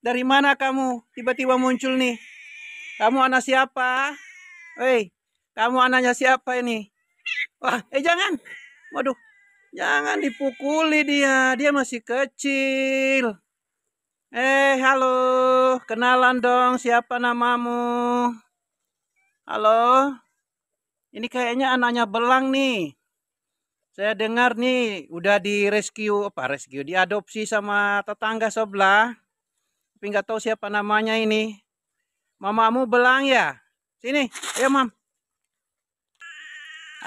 Dari mana kamu tiba-tiba muncul nih? Kamu anak siapa? Kamu anaknya siapa ini? Wah, jangan. Waduh, jangan dipukuli dia. Dia masih kecil. Halo. Kenalan dong, siapa namamu? Halo. Ini kayaknya anaknya belang nih. Saya dengar nih udah diadopsi sama tetangga sebelah. Tapi nggak tahu siapa namanya ini. Mamamu belang ya? Sini, ayo mam.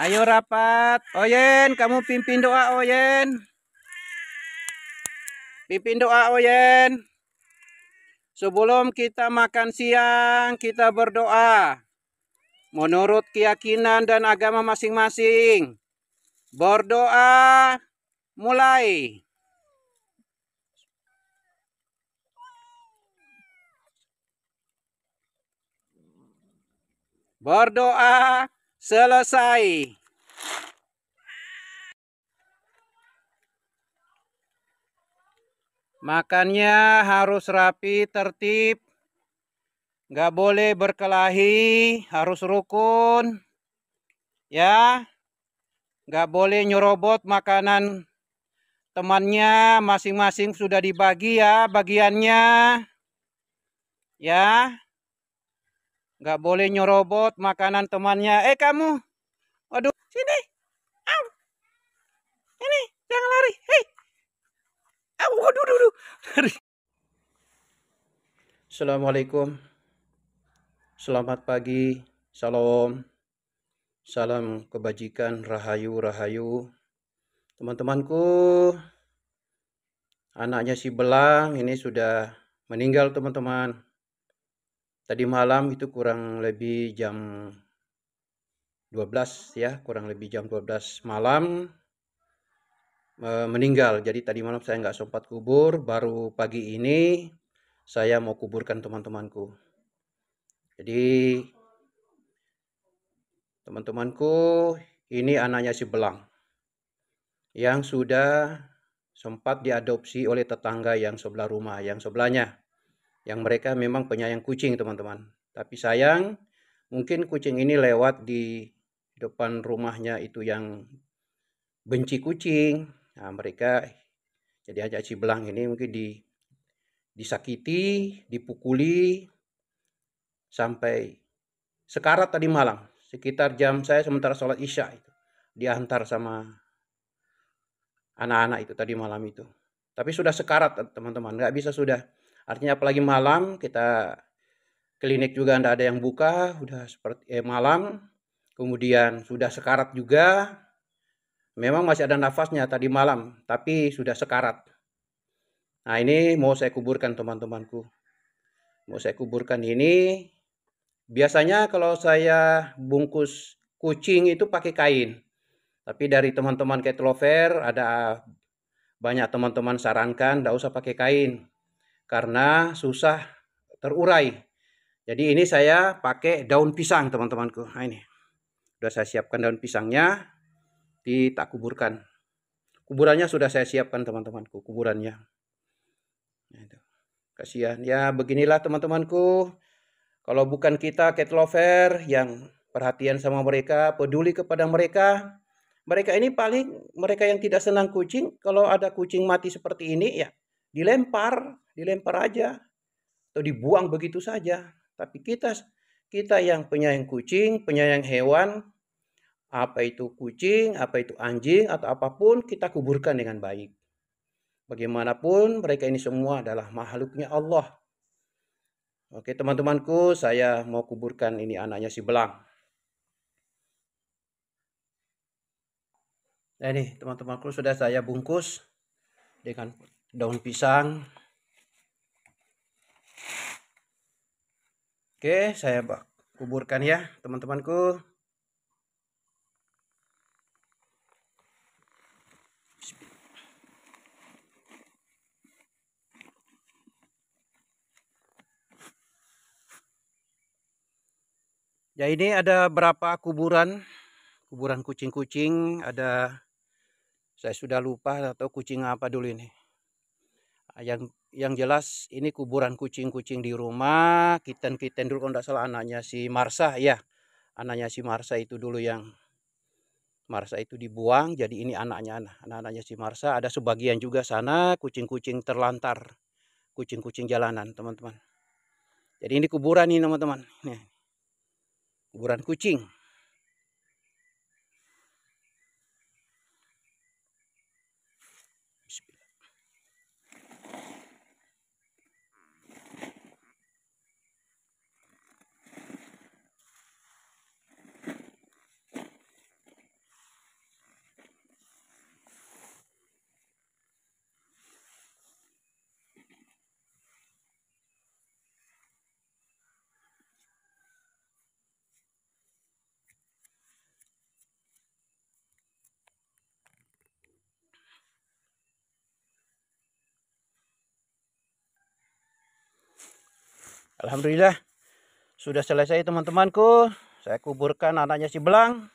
Ayo rapat. Oyen, kamu pimpin doa Oyen. Pimpin doa Oyen. Sebelum kita makan siang, kita berdoa. Menurut keyakinan dan agama masing-masing. Berdoa mulai. Berdoa selesai. Makannya harus rapi, tertib. Nggak boleh berkelahi, harus rukun. Ya. Nggak boleh nyerobot makanan temannya, masing-masing sudah dibagi ya bagiannya. Ya. Nggak boleh nyerobot makanan temannya. Kamu. Waduh, sini. Au. Ini, jangan lari. Hei. Au, waduh. Assalamualaikum. Selamat pagi. Salam. Salam kebajikan, rahayu. Teman-temanku, anaknya si belang ini sudah meninggal teman-teman. Tadi malam itu kurang lebih jam 12 ya, kurang lebih jam 12 malam meninggal. Jadi tadi malam saya nggak sempat kubur, baru pagi ini saya mau kuburkan teman-temanku. Jadi teman-temanku, ini anaknya si belang yang sudah sempat diadopsi oleh tetangga yang sebelah rumah, yang sebelahnya. Yang mereka memang penyayang kucing teman-teman. Tapi sayang, mungkin kucing ini lewat di depan rumahnya itu yang benci kucing. Nah, mereka jadi ajak si belang ini mungkin disakiti, dipukuli sampai sekarat tadi malam. Sekitar jam saya sementara sholat isya itu diantar sama anak-anak itu tadi malam itu. Tapi sudah sekarat teman-teman, nggak bisa sudah. Artinya apalagi malam, kita klinik juga nggak ada yang buka, udah seperti malam, kemudian sudah sekarat juga. Memang masih ada nafasnya tadi malam, tapi sudah sekarat. Nah ini mau saya kuburkan teman-temanku. Mau saya kuburkan ini, biasanya kalau saya bungkus kucing itu pakai kain. Tapi dari teman-teman cat lover ada banyak teman-teman sarankan tidak usah pakai kain. Karena susah terurai. Jadi ini saya pakai daun pisang teman-temanku. Nah ini. Sudah saya siapkan daun pisangnya. Tak kuburkan. Kuburannya sudah saya siapkan teman-temanku. Kuburannya. Nah, itu. Kasihan. Ya beginilah teman-temanku. Kalau bukan kita cat lover yang perhatian sama mereka. Peduli kepada mereka. Mereka ini paling mereka yang tidak senang kucing. Kalau ada kucing mati seperti ini ya dilempar aja atau dibuang begitu saja. Tapi kita yang penyayang kucing, penyayang hewan, apa itu kucing, apa itu anjing atau apapun, kita kuburkan dengan baik. Bagaimanapun mereka ini semua adalah makhluknya Allah. Oke teman-temanku, saya mau kuburkan ini anaknya si belang. Nah ini teman-temanku sudah saya bungkus dengan daun pisang. Oke, saya kuburkan ya teman-temanku. Ya ini ada berapa kuburan kucing-kucing, ada saya sudah lupa atau kucing apa dulu ini. Yang yang jelas ini kuburan kucing-kucing di rumah. Kitten dulu kalau tidak salah anaknya si Marsha ya. Anaknya si Marsha itu dulu yang Marsha itu dibuang, jadi ini anak-anaknya si Marsha. Ada sebagian juga sana kucing-kucing terlantar, kucing-kucing jalanan, teman-teman. Jadi ini kuburan nih, teman-teman. Nih, kuburan kucing. Alhamdulillah sudah selesai teman-temanku. Saya kuburkan anaknya si Belang.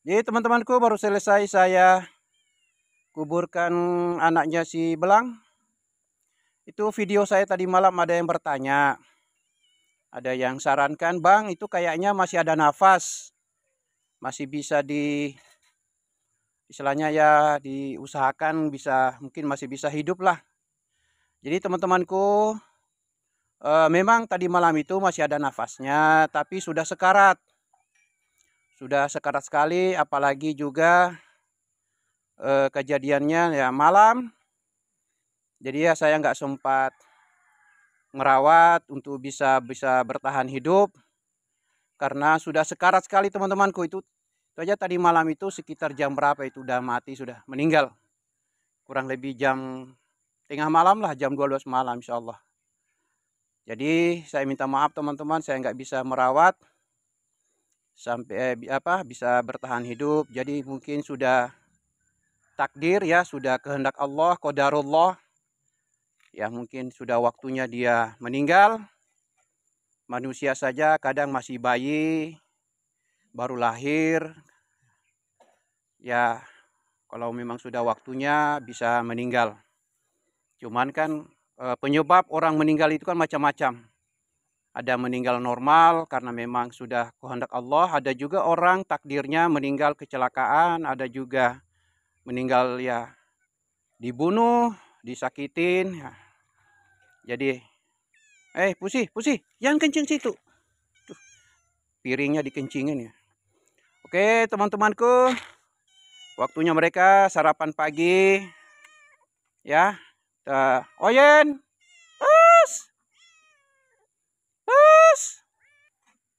Jadi teman-temanku baru selesai saya kuburkan anaknya si Belang. Itu video saya tadi malam ada yang bertanya. Ada yang sarankan, Bang, itu kayaknya masih ada nafas. Masih bisa istilahnya ya diusahakan bisa, mungkin masih bisa hidup lah. Jadi teman-temanku, memang tadi malam itu masih ada nafasnya, tapi sudah sekarat. Sudah sekarat sekali, apalagi juga kejadiannya ya malam. Jadi ya saya nggak sempat merawat untuk bisa bertahan hidup. Karena sudah sekarat sekali teman-temanku itu aja tadi malam itu sekitar jam berapa itu udah mati, sudah meninggal. Kurang lebih jam tengah malam lah, jam 12 malam insya Allah. Jadi saya minta maaf teman-teman, saya nggak bisa merawat sampai bisa bertahan hidup. Jadi mungkin sudah takdir ya, sudah kehendak Allah, qadarullah. Ya mungkin sudah waktunya dia meninggal. Manusia saja kadang masih bayi, baru lahir. Ya kalau memang sudah waktunya bisa meninggal. Cuman kan penyebab orang meninggal itu kan macam-macam. Ada meninggal normal karena memang sudah kehendak Allah. Ada juga orang takdirnya meninggal kecelakaan. Ada juga meninggal ya dibunuh, disakitin. Ya. Jadi, pusi, jangan kencing situ. Tuh, piringnya dikencingin ya. Oke teman-temanku, waktunya mereka sarapan pagi. Ya, Oyen,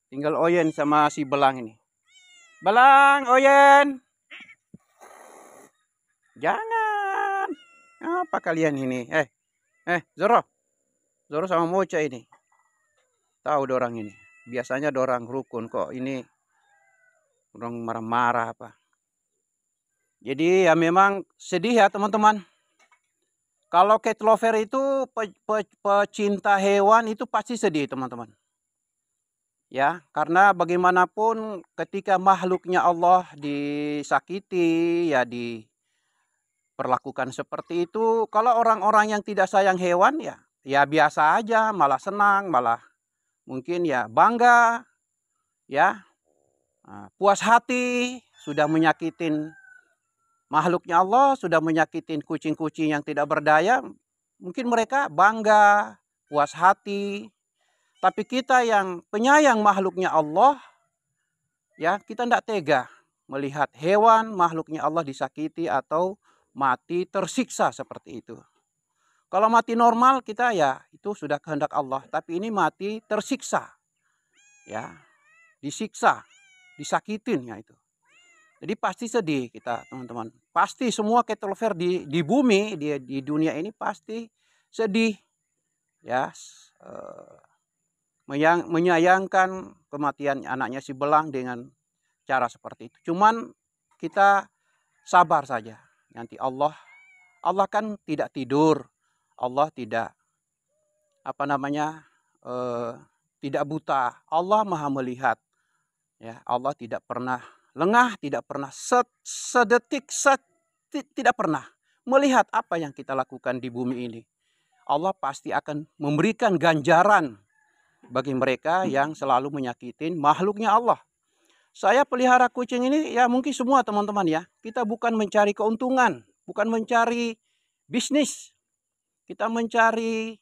tinggal Oyen sama si Belang ini. Belang, Oyen. Jangan. Apa kalian ini? Zoro. Zoro sama Mocha ini. Tahu dorang ini. Biasanya dorang rukun kok. Ini dorang marah-marah apa. Jadi ya memang sedih ya teman-teman. Kalau cat lover itu pecinta hewan itu pasti sedih teman-teman. Ya, karena bagaimanapun ketika makhluknya Allah disakiti, ya diperlakukan seperti itu. Kalau orang-orang yang tidak sayang hewan ya biasa aja, malah senang, malah mungkin ya bangga, ya puas hati, sudah menyakitin makhluknya Allah, sudah menyakitin kucing-kucing yang tidak berdaya, mungkin mereka bangga, puas hati. Tapi kita yang penyayang makhluknya Allah, ya kita tidak tega melihat hewan makhluknya Allah disakiti atau mati tersiksa seperti itu. Kalau mati normal kita ya itu sudah kehendak Allah, tapi ini mati tersiksa. Ya, disiksa, disakitin ya itu. Jadi pasti sedih kita teman-teman. Pasti semua cat lover di bumi di dunia ini pasti sedih. Ya, menyayangkan kematian anaknya si belang dengan cara seperti itu. Cuman kita sabar saja. Nanti Allah kan tidak tidur. Allah tidak tidak buta. Allah Maha melihat. Ya, Allah tidak pernah lengah, tidak pernah sedetik tidak pernah melihat apa yang kita lakukan di bumi ini. Allah pasti akan memberikan ganjaran bagi mereka yang selalu menyakitin makhluknya Allah. Saya pelihara kucing ini ya mungkin semua teman-teman ya. Kita bukan mencari keuntungan, bukan mencari bisnis. Kita mencari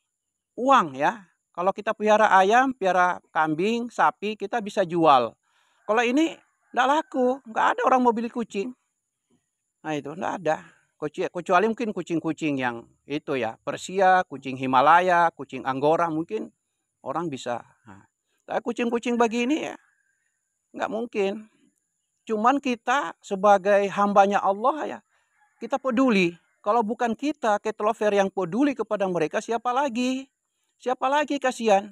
uang ya. Kalau kita pelihara ayam, pelihara kambing, sapi, kita bisa jual. Kalau ini enggak laku, enggak ada orang mau beli kucing. Nah itu enggak ada. Kecuali mungkin kucing-kucing yang itu ya, Persia, kucing Himalaya, kucing Anggora mungkin orang bisa. Nah, tapi kucing-kucing begini ya enggak mungkin. Cuman kita sebagai hambanya Allah ya, kita peduli. Kalau bukan kita, cat lover yang peduli kepada mereka, siapa lagi? Siapa lagi kasihan?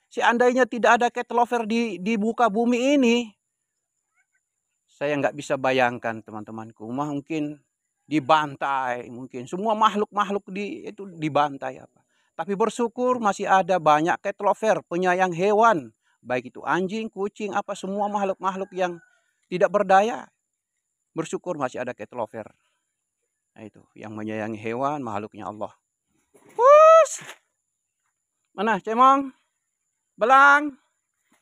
Seandainya tidak ada cat lover di muka bumi ini, saya nggak bisa bayangkan teman-temanku. Mungkin dibantai, mungkin semua makhluk-makhluk itu dibantai apa. Tapi bersyukur masih ada banyak cat lover, penyayang hewan, baik itu anjing, kucing, apa semua makhluk-makhluk yang tidak berdaya. Bersyukur masih ada cat lover. Nah itu yang menyayangi hewan, makhluknya Allah. Mana cemong? Belang.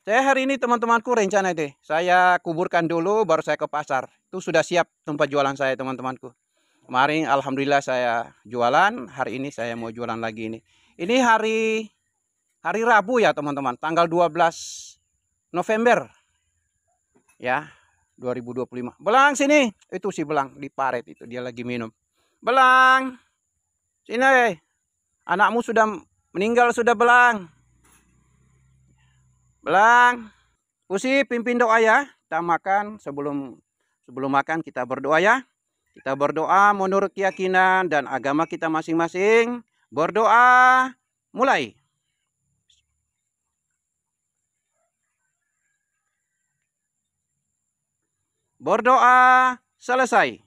Saya hari ini teman-temanku rencana deh. Saya kuburkan dulu baru saya ke pasar. Itu sudah siap tempat jualan saya teman-temanku. Kemarin alhamdulillah saya jualan. Hari ini saya mau jualan lagi ini. Ini hari Rabu ya teman-teman. Tanggal 12 November. Ya 2025. Belang sini. Itu si belang di paret itu. Dia lagi minum. Belang. Sini. Anakmu sudah meninggal sudah belang. Belang. Usi pimpin doa ya. Kita makan sebelum makan kita berdoa ya. Kita berdoa menurut keyakinan dan agama kita masing-masing. Berdoa mulai. Berdoa selesai.